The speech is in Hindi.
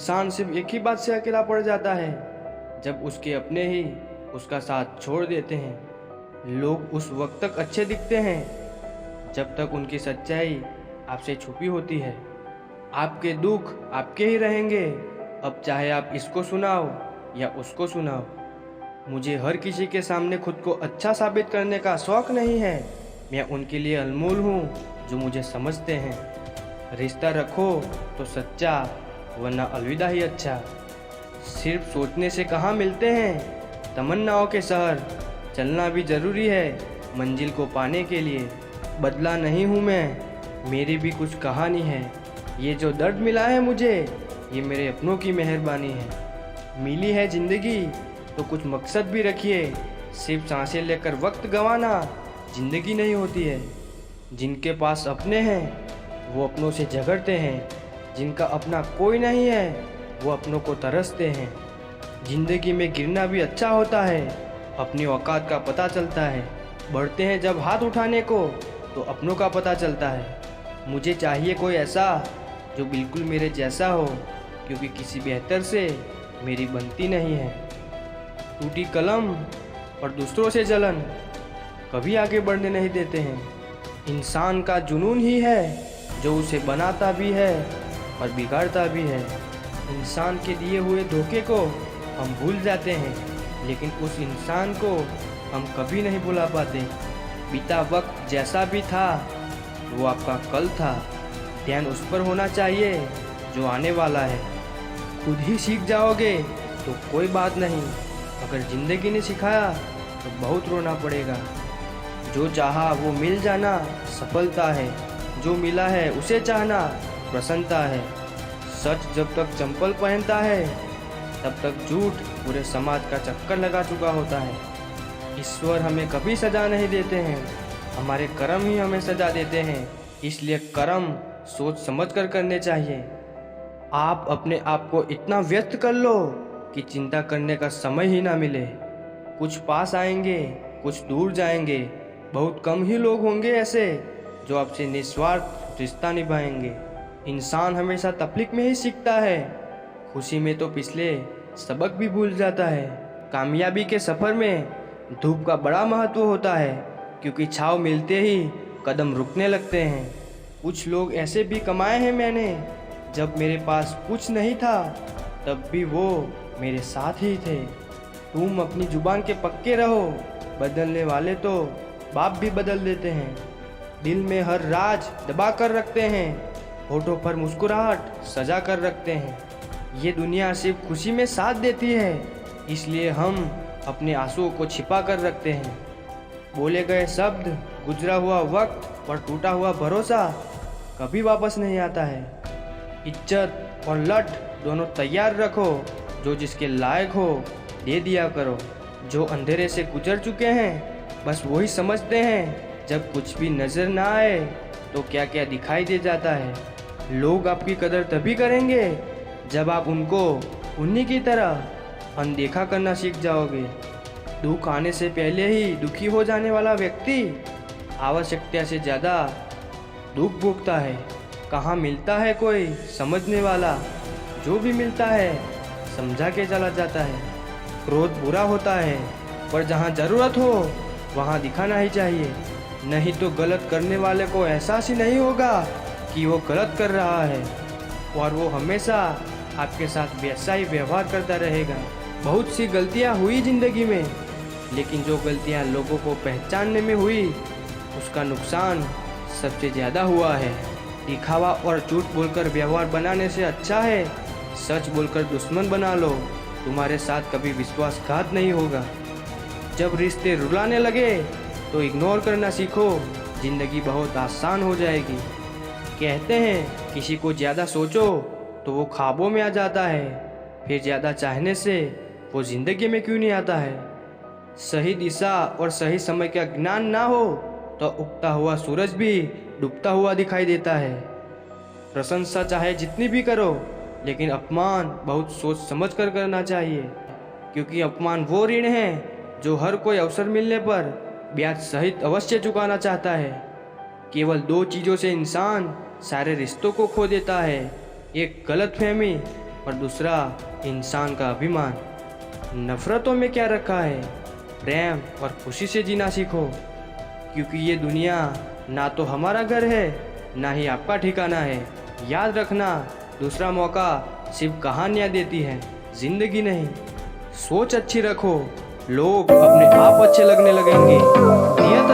इंसान सिर्फ एक ही बात से अकेला पड़ जाता है, जब उसके अपने ही उसका साथ छोड़ देते हैं। लोग उस वक्त तक अच्छे दिखते हैं जब तक उनकी सच्चाई आपसे छुपी होती है। आपके दुख आपके ही रहेंगे, अब चाहे आप इसको सुनाओ या उसको सुनाओ। मुझे हर किसी के सामने खुद को अच्छा साबित करने का शौक नहीं है। मैं उनके लिए अनमोल हूँ जो मुझे समझते हैं। रिश्ता रखो तो सच्चा, वरना अलविदा ही अच्छा। सिर्फ सोचने से कहाँ मिलते हैं तमन्नाओं के शहर। चलना भी ज़रूरी है मंजिल को पाने के लिए। बदला नहीं हूँ मैं, मेरी भी कुछ कहानी है। ये जो दर्द मिला है मुझे, ये मेरे अपनों की मेहरबानी है। मिली है ज़िंदगी तो कुछ मकसद भी रखिए। सिर्फ सांसें लेकर वक्त गंवाना ज़िंदगी नहीं होती है। जिनके पास अपने हैं वो अपनों से झगड़ते हैं, जिनका अपना कोई नहीं है वो अपनों को तरसते हैं। ज़िंदगी में गिरना भी अच्छा होता है, अपनी औकात का पता चलता है। बढ़ते हैं जब हाथ उठाने को तो अपनों का पता चलता है। मुझे चाहिए कोई ऐसा जो बिल्कुल मेरे जैसा हो, क्योंकि किसी बेहतर से मेरी बनती नहीं है। टूटी कलम और दूसरों से जलन कभी आगे बढ़ने नहीं देते हैं। इंसान का जुनून ही है जो उसे बनाता भी है और बिगाड़ता भी है। इंसान के दिए हुए धोखे को हम भूल जाते हैं, लेकिन उस इंसान को हम कभी नहीं भुला पाते। बीता वक्त जैसा भी था वो आपका कल था। ध्यान उस पर होना चाहिए जो आने वाला है। खुद ही सीख जाओगे तो कोई बात नहीं, अगर ज़िंदगी ने सिखाया तो बहुत रोना पड़ेगा। जो चाहा वो मिल जाना सफलता है, जो मिला है उसे चाहना प्रसन्नता है। सच जब तक चंपल पहनता है तब तक झूठ पूरे समाज का चक्कर लगा चुका होता है। ईश्वर हमें कभी सजा नहीं देते हैं, हमारे कर्म ही हमें सजा देते हैं। इसलिए कर्म सोच समझ कर करने चाहिए। आप अपने आप को इतना व्यस्त कर लो कि चिंता करने का समय ही ना मिले। कुछ पास आएंगे, कुछ दूर जाएंगे। बहुत कम ही लोग होंगे ऐसे जो आपसे निस्वार्थ रिश्ता निभाएंगे। इंसान हमेशा तकलीफ में ही सीखता है, खुशी में तो पिछले सबक भी भूल जाता है। कामयाबी के सफ़र में धूप का बड़ा महत्व होता है, क्योंकि छाँव मिलते ही कदम रुकने लगते हैं। कुछ लोग ऐसे भी कमाए हैं मैंने, जब मेरे पास कुछ नहीं था तब भी वो मेरे साथ ही थे। तुम अपनी जुबान के पक्के रहो, बदलने वाले तो बाप भी बदल देते हैं। दिल में हर राज दबा कर रखते हैं, होठों पर मुस्कुराहट सजा कर रखते हैं। ये दुनिया सिर्फ खुशी में साथ देती है, इसलिए हम अपने आंसुओं को छिपा कर रखते हैं। बोले गए शब्द, गुजरा हुआ वक्त और टूटा हुआ भरोसा कभी वापस नहीं आता है। इज्जत और लठ दोनों तैयार रखो, जो जिसके लायक हो दे दिया करो। जो अंधेरे से गुजर चुके हैं बस वही समझते हैं, जब कुछ भी नज़र ना आए तो क्या क्या दिखाई दे जाता है। लोग आपकी कदर तभी करेंगे जब आप उनको उन्हीं की तरह अनदेखा करना सीख जाओगे। दुख आने से पहले ही दुखी हो जाने वाला व्यक्ति आवश्यकता से ज़्यादा दुख भोगता है। कहाँ मिलता है कोई समझने वाला, जो भी मिलता है समझा के चला जाता है। क्रोध बुरा होता है, पर जहाँ ज़रूरत हो वहाँ दिखाना ही चाहिए, नहीं तो गलत करने वाले को एहसास ही नहीं होगा कि वो गलत कर रहा है, और वो हमेशा आपके साथ वैसा ही व्यवहार करता रहेगा। बहुत सी गलतियाँ हुई ज़िंदगी में, लेकिन जो गलतियाँ लोगों को पहचानने में हुई उसका नुकसान सबसे ज़्यादा हुआ है। दिखावा और झूठ बोलकर व्यवहार बनाने से अच्छा है सच बोलकर दुश्मन बना लो, तुम्हारे साथ कभी विश्वासघात नहीं होगा। जब रिश्ते रुलाने लगे तो इग्नोर करना सीखो, ज़िंदगी बहुत आसान हो जाएगी। कहते हैं किसी को ज़्यादा सोचो तो वो ख्वाबों में आ जाता है, फिर ज़्यादा चाहने से वो ज़िंदगी में क्यों नहीं आता है। सही दिशा और सही समय का ज्ञान ना हो तो उगता हुआ सूरज भी डूबता हुआ दिखाई देता है। प्रशंसा चाहे जितनी भी करो, लेकिन अपमान बहुत सोच समझ कर करना चाहिए, क्योंकि अपमान वो ऋण है जो हर कोई अवसर मिलने पर ब्याज सहित अवश्य चुकाना चाहता है। केवल दो चीज़ों से इंसान सारे रिश्तों को खो देता है, एक गलतफहमी और दूसरा इंसान का अभिमान। नफरतों में क्या रखा है? प्रेम और खुशी से जीना सीखो, क्योंकि ये दुनिया ना तो हमारा घर है, ना ही आपका ठिकाना है। याद रखना, दूसरा मौका सिर्फ कहानियाँ देती है, जिंदगी नहीं। सोच अच्छी रखो, लोग अपने आप अच्छे लगने लगेंगे। नियत